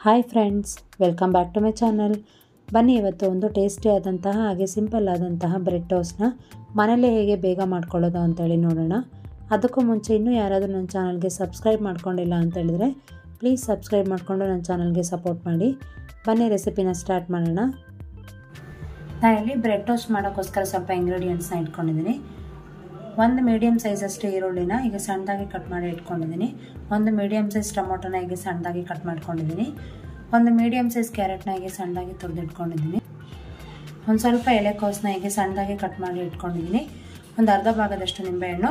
Hi friends, welcome back to my channel. ಬನ್ನಿ ಇವತ್ತು ಒಂದು ಟೇಸ್ಟಿ ಆದಂತಹ ಹಾಗೆ ಸಿಂಪಲ್ ಆದಂತಹ ಬ್ರೆಡ್ ಟೋಸ್ಟ್ನ ಮನೇಲೇ ಹೇಗೆ ಬೇಗ ಮಾಡ್ಕೊಳ್ಳೋದು ಅಂತೇಳಿ ನೋಡೋಣ. ಅದಕ್ಕೂ ಮುಂಚೆ ಇನ್ನೂ ಯಾರಾದರೂ ನನ್ನ ಚಾನಲ್ಗೆ ಸಬ್ಸ್ಕ್ರೈಬ್ ಮಾಡ್ಕೊಂಡಿಲ್ಲ ಅಂತೇಳಿದರೆ ಪ್ಲೀಸ್ ಸಬ್ಸ್ಕ್ರೈಬ್ ಮಾಡಿಕೊಂಡು ನನ್ನ ಚಾನಲ್ಗೆ ಸಪೋರ್ಟ್ ಮಾಡಿ. ಬನ್ನಿ ರೆಸಿಪಿನ ಸ್ಟಾರ್ಟ್ ಮಾಡೋಣ. ನಾನಿಲ್ಲಿ ಬ್ರೆಡ್ ಟೋಸ್ಟ್ ಮಾಡೋಕ್ಕೋಸ್ಕರ ಸ್ವಲ್ಪ ಇಂಗ್ರೀಡಿಯೆಂಟ್ಸ್ನ ಇಟ್ಕೊಂಡಿದ್ದೀನಿ. ಒಂದು ಮೀಡಿಯಮ್ ಸೈಜಷ್ಟು ಈರುಳ್ಳಿನ ಈಗ ಸಣ್ಣದಾಗಿ ಕಟ್ ಮಾಡಿ ಇಟ್ಕೊಂಡಿದ್ದೀನಿ. ಒಂದು ಮೀಡಿಯಮ್ ಸೈಜ್ ಟೊಮೊಟೊನ ಈಗ ಸಣ್ಣದಾಗಿ ಕಟ್ ಮಾಡ್ಕೊಂಡಿದ್ದೀನಿ. ಒಂದು ಮೀಡಿಯಮ್ ಸೈಜ್ ಕ್ಯಾರೆಟ್ನ ಈಗ ಸಣ್ಣದಾಗಿ ತುರಿದಿಟ್ಕೊಂಡಿದ್ದೀನಿ. ಒಂದು ಸ್ವಲ್ಪ ಎಲೆಕೋಸನ್ನ ಈಗ ಸಣ್ಣದಾಗಿ ಕಟ್ ಮಾಡಿ ಇಟ್ಕೊಂಡಿದ್ದೀನಿ. ಒಂದು ಅರ್ಧ ಭಾಗದಷ್ಟು ನಿಂಬೆಹಣ್ಣು,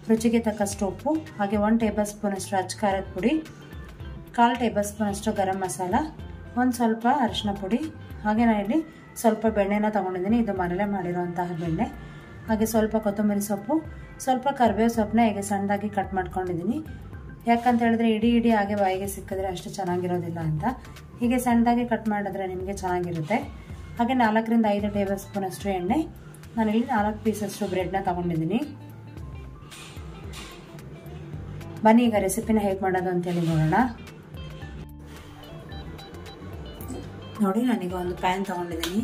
ರುಚಿಗೆ ತಕ್ಕಷ್ಟು ಉಪ್ಪು, ಹಾಗೆ 1 ಟೇಬಲ್ ಸ್ಪೂನಷ್ಟು ಅಚ್ಚ ಖಾರದ ಪುಡಿ, 1/4 ಟೇಬಲ್ ಸ್ಪೂನಷ್ಟು ಗರಂ ಮಸಾಲ, ಒಂದು ಸ್ವಲ್ಪ ಅರಿಶಿನ ಪುಡಿ, ಹಾಗೆ ನಾನಿಲ್ಲಿ ಸ್ವಲ್ಪ ಬೆಣ್ಣೆನ ತೊಗೊಂಡಿದ್ದೀನಿ. ಇದು ಮನೇಲೆ ಮಾಡಿರೋಂತಹ ಬೆಣ್ಣೆ. ಹಾಗೆ ಸ್ವಲ್ಪ ಕೊತ್ತಂಬರಿ ಸೊಪ್ಪು, ಸ್ವಲ್ಪ ಕರಿಬೇವು ಸೊಪ್ಪನ್ನ ಈಗ ಸಣ್ಣದಾಗಿ ಕಟ್ ಮಾಡ್ಕೊಂಡಿದ್ದೀನಿ. ಯಾಕಂತ ಹೇಳಿದ್ರೆ ಇಡೀ ಹಾಗೆ ಬಾಯಿಗೆ ಸಿಕ್ಕಿದ್ರೆ ಅಷ್ಟು ಚೆನ್ನಾಗಿರೋದಿಲ್ಲ ಅಂತ ಹೀಗೆ ಸಣ್ಣದಾಗಿ ಕಟ್ ಮಾಡಿದ್ರೆ ನಿಮಗೆ ಚೆನ್ನಾಗಿರುತ್ತೆ. ಹಾಗೆ 4 ರಿಂದ 5 ಟೇಬಲ್ ಸ್ಪೂನಷ್ಟು ಎಣ್ಣೆ, ನಾನಿಲ್ಲಿ 4 ಪೀಸಷ್ಟು ಬ್ರೆಡ್ನ ತೊಗೊಂಡಿದ್ದೀನಿ. ಬನ್ನಿ ಈಗ ರೆಸಿಪಿನ ಹೇಗೆ ಮಾಡೋದು ಅಂತೇಳಿ ನೋಡೋಣ. ನೋಡಿ, ನಾನೀಗ ಒಂದು ಪ್ಯಾನ್ ತೊಗೊಂಡಿದ್ದೀನಿ.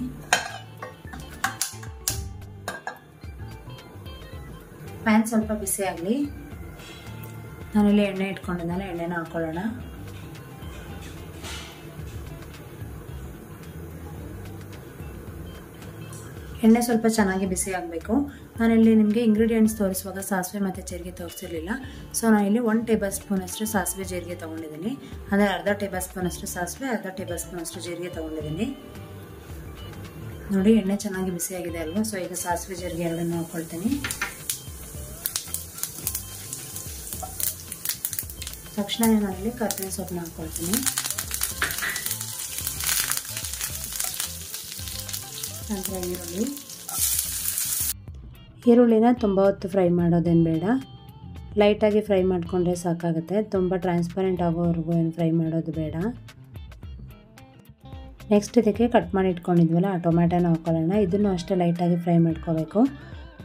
ಪ್ಯಾನ್ ಸ್ವಲ್ಪ ಬಿಸಿ ಆಗಲಿ. ನಾನಿಲ್ಲಿ ಎಣ್ಣೆ ಇಟ್ಕೊಂಡಿದ್ದಾನೆ, ಎಣ್ಣೆನ ಹಾಕೊಳ್ಳೋಣ. ಎಣ್ಣೆ ಸ್ವಲ್ಪ ಚೆನ್ನಾಗಿ ಬಿಸಿ ಆಗಬೇಕು. ನಾನಿಲ್ಲಿ ನಿಮಗೆ ಇಂಗ್ರೀಡಿಯೆಂಟ್ಸ್ ತೋರಿಸುವಾಗ ಸಾಸಿವೆ ಮತ್ತು ಜೀರಿಗೆ ತೋರಿಸಿರಲಿಲ್ಲ. ಸೊ ನಾನಿಲ್ಲಿ 1 ಟೇಬಲ್ ಸ್ಪೂನಷ್ಟು ಸಾಸಿವೆ ಜೀರಿಗೆ ತೊಗೊಂಡಿದ್ದೀನಿ. ಅಂದರೆ ಅರ್ಧ ಟೇಬಲ್ ಸ್ಪೂನಷ್ಟು ಸಾಸಿವೆ, ಅರ್ಧ ಟೇಬಲ್ ಸ್ಪೂನಷ್ಟು ಜೀರಿಗೆ ತೊಗೊಂಡಿದ್ದೀನಿ. ನೋಡಿ, ಎಣ್ಣೆ ಚೆನ್ನಾಗಿ ಬಿಸಿಯಾಗಿದೆ ಅಲ್ವಾ. ಸೊ ಈಗ ಸಾಸಿವೆ ಜೀರಿಗೆ ಎರಡನ್ನು ಹಾಕ್ಕೊಳ್ತೀನಿ. ತಕ್ಷಣ ನಾನಿಲ್ಲಿ ಕರ್ಬೇವಿನ ಸೊಪ್ಪನ್ನ ಹಾಕ್ಕೊಳ್ತೀನಿ. ನಂತರ ಈರುಳ್ಳಿನ ತುಂಬ ಹೊತ್ತು ಫ್ರೈ ಮಾಡೋದೇನು ಬೇಡ, ಲೈಟಾಗಿ ಫ್ರೈ ಮಾಡಿಕೊಂಡ್ರೆ ಸಾಕಾಗುತ್ತೆ. ತುಂಬ ಟ್ರಾನ್ಸ್ಪರೆಂಟ್ ಆಗೋವರೆಗೂ ಏನು ಫ್ರೈ ಮಾಡೋದು ಬೇಡ. ನೆಕ್ಸ್ಟ್ ಇದಕ್ಕೆ ಕಟ್ ಮಾಡಿ ಇಟ್ಕೊಂಡಿದ್ವಲ್ಲ ಆ ಟೊಮ್ಯಾಟೋನ ಹಾಕ್ಕೊಳ್ಳೋಣ. ಇದನ್ನು ಅಷ್ಟೇ ಲೈಟಾಗಿ ಫ್ರೈ ಮಾಡ್ಕೋಬೇಕು.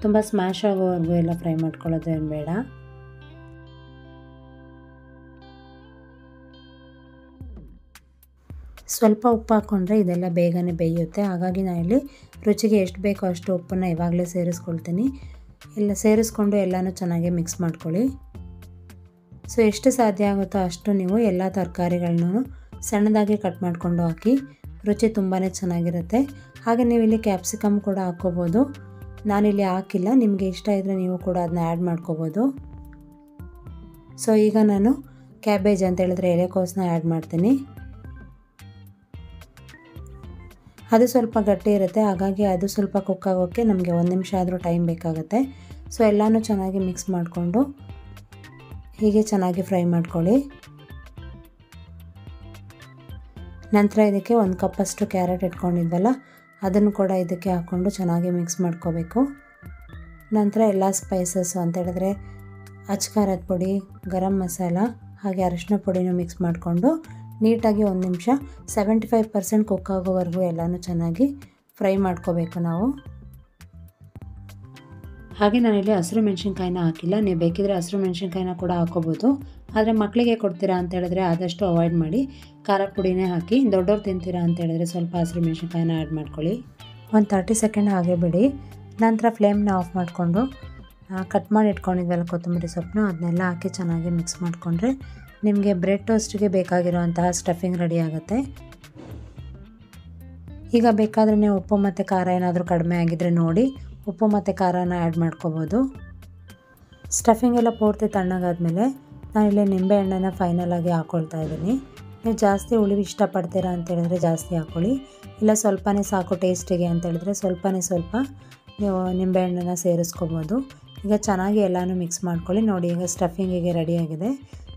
ತುಂಬ ಸ್ಮ್ಯಾಶ್ ಆಗೋವರೆಗೂ ಎಲ್ಲ ಫ್ರೈ ಮಾಡ್ಕೊಳ್ಳೋದು ಏನು ಬೇಡ. ಸ್ವಲ್ಪ ಉಪ್ಪು ಹಾಕ್ಕೊಂಡ್ರೆ ಇದೆಲ್ಲ ಬೇಗನೆ ಬೇಯುತ್ತೆ. ಹಾಗಾಗಿ ನಾನಿಲ್ಲಿ ರುಚಿಗೆ ಎಷ್ಟು ಬೇಕೋ ಅಷ್ಟು ಉಪ್ಪನ್ನು ಇವಾಗಲೇ ಸೇರಿಸ್ಕೊಳ್ತೀನಿ. ಎಲ್ಲ ಸೇರಿಸ್ಕೊಂಡು ಎಲ್ಲನೂ ಚೆನ್ನಾಗಿ ಮಿಕ್ಸ್ ಮಾಡ್ಕೊಳ್ಳಿ. ಸೊ ಎಷ್ಟು ಸಾಧ್ಯ ಆಗುತ್ತೋ ಅಷ್ಟು ನೀವು ಎಲ್ಲ ತರಕಾರಿಗಳನ್ನೂ ಸಣ್ಣದಾಗಿ ಕಟ್ ಮಾಡಿಕೊಂಡು ಹಾಕಿ. ರುಚಿ ತುಂಬಾ ಚೆನ್ನಾಗಿರುತ್ತೆ. ಹಾಗೆ ನೀವು ಇಲ್ಲಿ ಕ್ಯಾಪ್ಸಿಕಮ್ ಕೂಡ ಹಾಕ್ಕೋಬೋದು. ನಾನಿಲ್ಲಿ ಹಾಕಿಲ್ಲ, ನಿಮಗೆ ಇಷ್ಟ ಇದ್ದರೆ ನೀವು ಕೂಡ ಅದನ್ನ ಆ್ಯಡ್ ಮಾಡ್ಕೋಬೋದು. ಸೊ ಈಗ ನಾನು ಕ್ಯಾಬೇಜ್ ಅಂತ ಹೇಳಿದ್ರೆ ಎಲೆಕೋಸನ್ನ ಆ್ಯಡ್ ಮಾಡ್ತೀನಿ. ಅದು ಸ್ವಲ್ಪ ಗಟ್ಟಿ ಇರುತ್ತೆ, ಹಾಗಾಗಿ ಅದು ಸ್ವಲ್ಪ ಕುಕ್ ಆಗೋಕ್ಕೆ ನಮಗೆ 1 ನಿಮಿಷ ಆದರೂ ಟೈಮ್ ಬೇಕಾಗುತ್ತೆ. ಸೊ ಎಲ್ಲನೂ ಚೆನ್ನಾಗಿ ಮಿಕ್ಸ್ ಮಾಡಿಕೊಂಡು ಹೀಗೆ ಚೆನ್ನಾಗಿ ಫ್ರೈ ಮಾಡ್ಕೊಳ್ಳಿ. ನಂತರ ಇದಕ್ಕೆ 1 ಕಪ್ಪಷ್ಟು ಕ್ಯಾರೆಟ್ ಇಟ್ಕೊಂಡಿದ್ವಲ್ಲ ಅದನ್ನು ಕೂಡ ಇದಕ್ಕೆ ಹಾಕ್ಕೊಂಡು ಚೆನ್ನಾಗಿ ಮಿಕ್ಸ್ ಮಾಡ್ಕೋಬೇಕು. ನಂತರ ಎಲ್ಲ ಸ್ಪೈಸಸ್ಸು ಅಂತ ಹೇಳಿದ್ರೆ ಅಚ್ಚ ಖಾರದ ಪುಡಿ, ಗರಂ ಮಸಾಲ, ಹಾಗೆ ಅರಿಶಿನ ಪುಡಿನೂ ಮಿಕ್ಸ್ ಮಾಡಿಕೊಂಡು ನೀಟಾಗಿ 1 ನಿಮಿಷ 75% ಕುಕ್ ಆಗೋವರೆಗೂ ಎಲ್ಲನೂ ಚೆನ್ನಾಗಿ ಫ್ರೈ ಮಾಡ್ಕೋಬೇಕು ನಾವು. ಹಾಗೆ ನಾನಿಲ್ಲಿ ಹಸಿರು ಮೆಣಸಿನ್ಕಾಯಿನ ಹಾಕಿಲ್ಲ. ನೀವು ಬೇಕಿದ್ರೆ ಹಸಿರು ಮೆಣಸಿನ್ಕಾಯಿನ ಕೂಡ ಹಾಕೋಬೋದು. ಆದರೆ ಮಕ್ಕಳಿಗೆ ಕೊಡ್ತೀರಾ ಅಂತ ಹೇಳಿದ್ರೆ ಆದಷ್ಟು ಅವಾಯ್ಡ್ ಮಾಡಿ, ಖಾರ ಪುಡಿನೇ ಹಾಕಿ. ದೊಡ್ಡವ್ರು ತಿಂತೀರಾ ಅಂತ ಹೇಳಿದ್ರೆ ಸ್ವಲ್ಪ ಹಸಿರು ಮೆಣಸಿನ್ಕಾಯಿನ ಆ್ಯಡ್ ಮಾಡ್ಕೊಳ್ಳಿ. ಒಂದು 30 ಸೆಕೆಂಡ್ ಹಾಗೆ ಬಿಡಿ. ನಂತರ ಫ್ಲೇಮ್ನ ಆಫ್ ಮಾಡಿಕೊಂಡು ಕಟ್ ಮಾಡಿ ಇಟ್ಕೊಂಡಿದ್ವಲ್ಲ ಕೊತ್ತಂಬರಿ ಸೊಪ್ಪನ್ನ ಅದನ್ನೆಲ್ಲ ಹಾಕಿ ಚೆನ್ನಾಗಿ ಮಿಕ್ಸ್ ಮಾಡಿಕೊಂಡ್ರೆ ನಿಮಗೆ ಬ್ರೆಡ್ ಟೋಸ್ಟ್ಗೆ ಬೇಕಾಗಿರುವಂತಹ ಸ್ಟಫಿಂಗ್ ರೆಡಿ ಆಗುತ್ತೆ. ಈಗ ಬೇಕಾದರೆ ನೀವು ಉಪ್ಪು ಮತ್ತು ಖಾರ ಏನಾದರೂ ಕಡಿಮೆ ಆಗಿದ್ದರೆ ನೋಡಿ ಉಪ್ಪು ಮತ್ತು ಖಾರನ ಆ್ಯಡ್ ಮಾಡ್ಕೋಬೋದು. ಸ್ಟಫಿಂಗ್ ಎಲ್ಲ ಪೂರ್ತಿ ತಣ್ಣಗಾದ್ಮೇಲೆ ನಾನಿಲ್ಲಿ ನಿಂಬೆಹಣ್ಣನ್ನು ಫೈನಲಾಗಿ ಹಾಕ್ಕೊಳ್ತಾ ಇದ್ದೀನಿ. ನೀವು ಜಾಸ್ತಿ ಹುಳಿ ಇಷ್ಟಪಡ್ತೀರಾ ಅಂತೇಳಿದ್ರೆ ಜಾಸ್ತಿ ಹಾಕ್ಕೊಳ್ಳಿ, ಇಲ್ಲ ಸ್ವಲ್ಪನೇ ಸಾಕು ಟೇಸ್ಟಿಗೆ ಅಂತೇಳಿದ್ರೆ ಸ್ವಲ್ಪ ನೀವು ನಿಂಬೆಹಣ್ಣನ್ನು ಸೇರಿಸ್ಕೋಬೋದು. ಈಗ ಚೆನ್ನಾಗಿ ಎಲ್ಲನೂ ಮಿಕ್ಸ್ ಮಾಡ್ಕೊಳ್ಳಿ. ನೋಡಿ, ಈಗ ಸ್ಟಫಿಂಗಿಗೆ ರೆಡಿಯಾಗಿದೆ.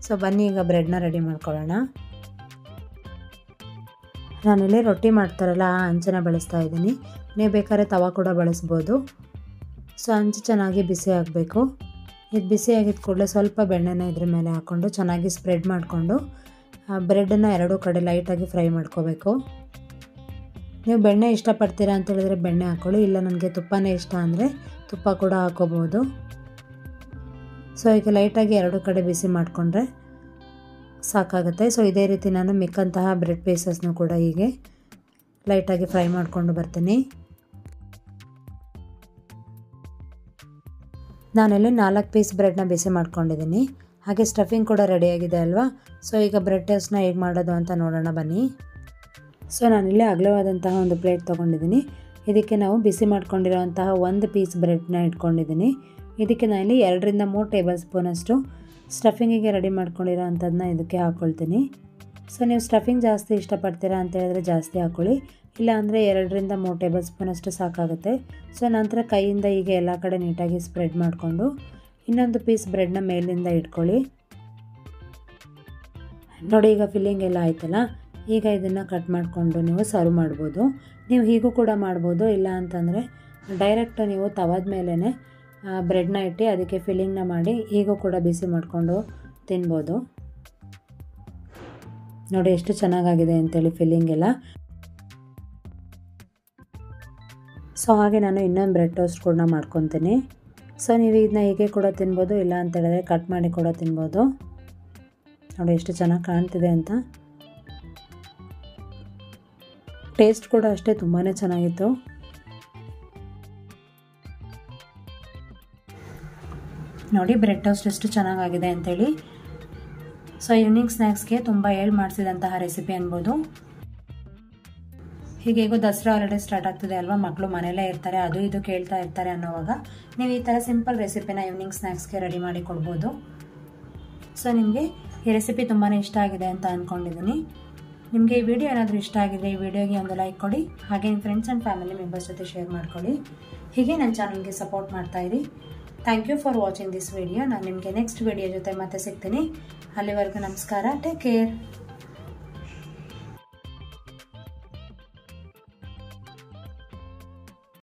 ಸೊ ಬನ್ನಿ ಈಗ ಬ್ರೆಡ್ನ ರೆಡಿ ಮಾಡ್ಕೊಳ್ಳೋಣ. ನಾನಿಲ್ಲಿ ರೊಟ್ಟಿ ಮಾಡ್ತಾರಲ್ಲ ಆ ಹಂಚನ್ನು ಬಳಸ್ತಾ ಇದ್ದೀನಿ. ನೀವು ಬೇಕಾದ್ರೆ ತವಾ ಕೂಡ ಬಳಸ್ಬೋದು. ಸೊ ಹಂಚು ಚೆನ್ನಾಗಿ ಬಿಸಿ ಆಗಬೇಕು. ಇದು ಬಿಸಿ ಆಗಿದ್ದ ಕೂಡಲೇ ಸ್ವಲ್ಪ ಬೆಣ್ಣೆನ ಇದ್ರ ಮೇಲೆ ಹಾಕ್ಕೊಂಡು ಚೆನ್ನಾಗಿ ಸ್ಪ್ರೆಡ್ ಮಾಡಿಕೊಂಡು ಬ್ರೆಡನ್ನು ಎರಡೂ ಕಡೆ ಲೈಟಾಗಿ ಫ್ರೈ ಮಾಡ್ಕೋಬೇಕು. ನೀವು ಬೆಣ್ಣೆ ಇಷ್ಟಪಡ್ತೀರಾ ಅಂತ ಹೇಳಿದ್ರೆ ಬೆಣ್ಣೆ ಹಾಕ್ಕೊಳ್ಳಿ, ಇಲ್ಲ ನನಗೆ ತುಪ್ಪನೇ ಇಷ್ಟ ಅಂದರೆ ತುಪ್ಪ ಕೂಡ ಹಾಕೋಬೋದು. ಸೊ ಈಗ ಲೈಟಾಗಿ ಎರಡೂ ಕಡೆ ಬಿಸಿ ಮಾಡಿಕೊಂಡ್ರೆ ಸಾಕಾಗುತ್ತೆ. ಸೊ ಇದೇ ರೀತಿ ನಾನು ಮಿಕ್ಕಂತಹ ಬ್ರೆಡ್ ಪೀಸಸ್ನು ಕೂಡ ಹೀಗೆ ಲೈಟಾಗಿ ಫ್ರೈ ಮಾಡಿಕೊಂಡು ಬರ್ತೀನಿ. ನಾನಿಲ್ಲಿ 4 ಪೀಸ್ ಬ್ರೆಡ್ನ ಬಿಸಿ ಮಾಡ್ಕೊಂಡಿದ್ದೀನಿ. ಹಾಗೆ ಸ್ಟಫಿಂಗ್ ಕೂಡ ರೆಡಿಯಾಗಿದೆ ಅಲ್ವಾ. ಸೊ ಈಗ ಬ್ರೆಡ್ ಟೋಸ್ಟ್ನ ಹೇಗೆ ಮಾಡೋದು ಅಂತ ನೋಡೋಣ ಬನ್ನಿ. ಸೊ ನಾನಿಲ್ಲಿ ಅಗಲವಾದಂತಹ ಒಂದು ಪ್ಲೇಟ್ ತೊಗೊಂಡಿದ್ದೀನಿ. ಇದಕ್ಕೆ ನಾವು ಬಿಸಿ ಮಾಡ್ಕೊಂಡಿರೋಂತಹ 1 ಪೀಸ್ ಬ್ರೆಡ್ನ ಇಟ್ಕೊಂಡಿದ್ದೀನಿ. ಇದಕ್ಕೆ ನಾನಿಲ್ಲಿ 2 ರಿಂದ 3 ಟೇಬಲ್ ಸ್ಪೂನಷ್ಟು ಸ್ಟಫಿಂಗಿಗೆ ರೆಡಿ ಮಾಡ್ಕೊಂಡಿರೋ ಅಂಥದ್ದನ್ನ ಇದಕ್ಕೆ ಹಾಕ್ಕೊಳ್ತೀನಿ. ಸೊ ನೀವು ಸ್ಟಫಿಂಗ್ ಜಾಸ್ತಿ ಇಷ್ಟಪಡ್ತೀರಾ ಅಂತ ಹೇಳಿದ್ರೆ ಜಾಸ್ತಿ ಹಾಕ್ಕೊಳ್ಳಿ, ಇಲ್ಲ ಅಂದರೆ 2 ರಿಂದ 3 ಟೇಬಲ್ ಸ್ಪೂನಷ್ಟು ಸಾಕಾಗುತ್ತೆ. ಸೊ ನಂತರ ಕೈಯಿಂದ ಹೀಗೆ ಎಲ್ಲ ಕಡೆ ನೀಟಾಗಿ ಸ್ಪ್ರೆಡ್ ಮಾಡಿಕೊಂಡು ಇನ್ನೊಂದು ಪೀಸ್ ಬ್ರೆಡ್ನ ಮೇಲಿಂದ ಇಟ್ಕೊಳ್ಳಿ. ನೋಡಿ ಈಗ ಫಿಲ್ಲಿಂಗ್ ಎಲ್ಲ ಆಯ್ತಲ್ಲ. ಈಗ ಇದನ್ನು ಕಟ್ ಮಾಡಿಕೊಂಡು ನೀವು ಸರ್ವ್ ಮಾಡ್ಬೋದು. ನೀವು ಹೀಗೂ ಕೂಡ ಮಾಡ್ಬೋದು, ಇಲ್ಲ ಅಂತಂದರೆ ಡೈರೆಕ್ಟ್ ನೀವು ತವಾದ ಮೇಲೇ ಬ್ರೆಡ್ನ ಇಟ್ಟು ಅದಕ್ಕೆ ಫಿಲ್ಲಿಂಗ್ನ ಮಾಡಿ ಹೀಗೂ ಕೂಡ ಬಿಸಿ ಮಾಡಿಕೊಂಡು ತಿನ್ಬೋದು. ನೋಡಿ ಎಷ್ಟು ಚೆನ್ನಾಗಾಗಿದೆ ಅಂತೇಳಿ ಫಿಲ್ಲಿಂಗ್ ಎಲ್ಲ. ಸೊ ಹಾಗೆ ನಾನು ಇನ್ನೊಂದು ಬ್ರೆಡ್ ಟೋಸ್ಟ್ ಕೂಡ ಮಾಡ್ಕೊತೀನಿ. ಸೊ ನೀವು ಇದನ್ನ ಹೀಗೆ ಕೂಡ ತಿನ್ಬೋದು, ಇಲ್ಲ ಅಂತ ಹೇಳಿದ್ರೆ ಕಟ್ ಮಾಡಿ ಕೂಡ ತಿನ್ಬೋದು. ನೋಡಿ ಎಷ್ಟು ಚೆನ್ನಾಗಿ ಕಾಣ್ತಿದೆ ಅಂತ. ಟೇಸ್ಟ್ ಕೂಡ ಅಷ್ಟೇ ತುಂಬಾ ಚೆನ್ನಾಗಿತ್ತು. ನೋಡಿ ಬ್ರೆಡ್ ಟೋಸ್ಟ್ ಎಷ್ಟು ಚೆನ್ನಾಗಾಗಿದೆ ಅಂತೇಳಿ. ಸೊ ಈವ್ನಿಂಗ್ ಸ್ನ್ಯಾಕ್ಸ್ಗೆ ತುಂಬ ಮಾಡಿಸಿದಂತಹ ರೆಸಿಪಿ ಅನ್ಬೋದು. ಹೀಗೇಗೋ ದಸರಾ ಹಾಲಿಡೇ ಸ್ಟಾರ್ಟ್ ಆಗ್ತಿದೆ ಅಲ್ವಾ, ಮಕ್ಕಳು ಮನೆಯಲ್ಲೇ ಇರ್ತಾರೆ, ಅದು ಇದು ಕೇಳ್ತಾ ಇರ್ತಾರೆ ಅನ್ನೋವಾಗ ನೀವು ಈ ಥರ ಸಿಂಪಲ್ ರೆಸಿಪಿನ ಈವ್ನಿಂಗ್ ಸ್ನ್ಯಾಕ್ಸ್ಗೆ ರೆಡಿ ಮಾಡಿ ಕೊಡ್ಬೋದು. ಸೊ ನಿಮಗೆ ಈ ರೆಸಿಪಿ ತುಂಬಾ ಇಷ್ಟ ಆಗಿದೆ ಅಂತ ಅಂದ್ಕೊಂಡಿದ್ದೀನಿ. ನಿಮಗೆ ಈ ವಿಡಿಯೋ ಏನಾದರೂ ಇಷ್ಟ ಆಗಿದೆ ಈ ವಿಡಿಯೋಗೆ ಒಂದು ಲೈಕ್ ಕೊಡಿ. ಹಾಗೆ ನಿಮ್ಮ ಫ್ರೆಂಡ್ಸ್ ಆ್ಯಂಡ್ ಫ್ಯಾಮಿಲಿ ಮೆಂಬರ್ಸ್ ಜೊತೆ ಶೇರ್ ಮಾಡ್ಕೊಳ್ಳಿ. ಹೀಗೆ ನನ್ನ ಚಾನಲ್ಗೆ ಸಪೋರ್ಟ್ ಮಾಡ್ತಾಯಿರಿ. Thank you for watching this video. ನಾನು ನಿಮಗೆ ನೆಕ್ಸ್ಟ್ ವಿಡಿಯೋ ಜೊತೆ ಮತ್ತೆ ಸಿಗ್ತೀನಿ. ಅಲ್ಲಿವರೆಗೂ ನಮಸ್ಕಾರ. Take care.